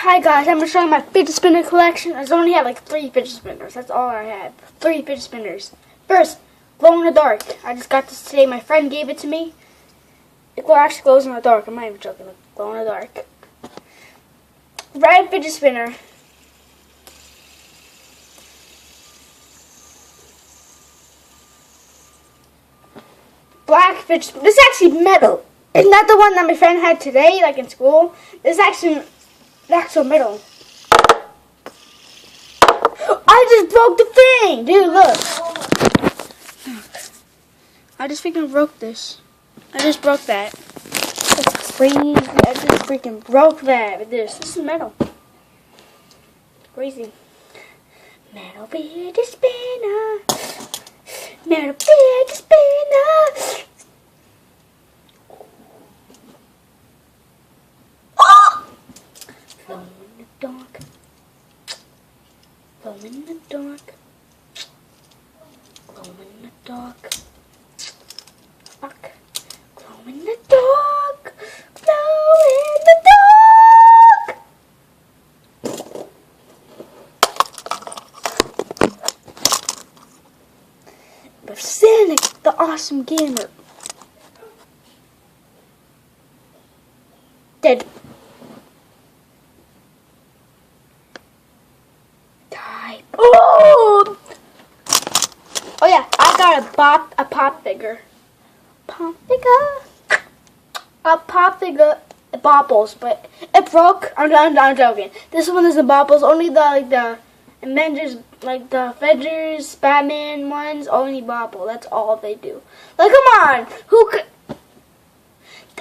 Hi guys, I'm going to show you my fidget spinner collection. I only had like 3 fidget spinners. That's all I had. 3 fidget spinners. First, glow in the dark. I just got this today. My friend gave it to me. It actually glows in the dark. I'm not even joking. It glow in the dark. Red fidget spinner. Black fidget spinner. This is actually metal. It's not the one that my friend had today, like in school. This is actually actual metal. I just broke the thing! Dude, look. I just freaking broke this. I just broke that. That's crazy. I just freaking broke that with this. This is metal. Crazy. Metal fidget spinner. Metal fidget spinner. Glow in the dark. Glow in the dark. Glow in the dark. Fuck. Glow in the dark. Glow in the dark. But Sonic, the awesome gamer. Dead. Oh! Oh yeah, I got a pop figure. A pop figure bobbles, but it broke. I'm joking. This one isn't bobbles. Only the Avengers, like the Avengers, Batman ones, only bobble. That's all they do. Like, come on,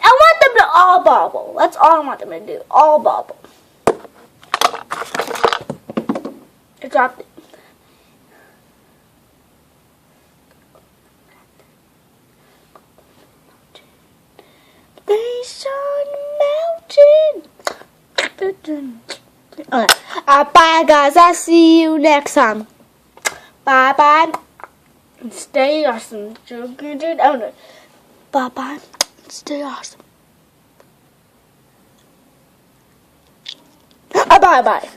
I want them to all bobble. That's all I want them to do. All bobble. I dropped it. Place on the mountain. Okay. Bye guys. I'll see you next time. Bye bye. Stay awesome. Bye bye. Stay awesome. Bye bye.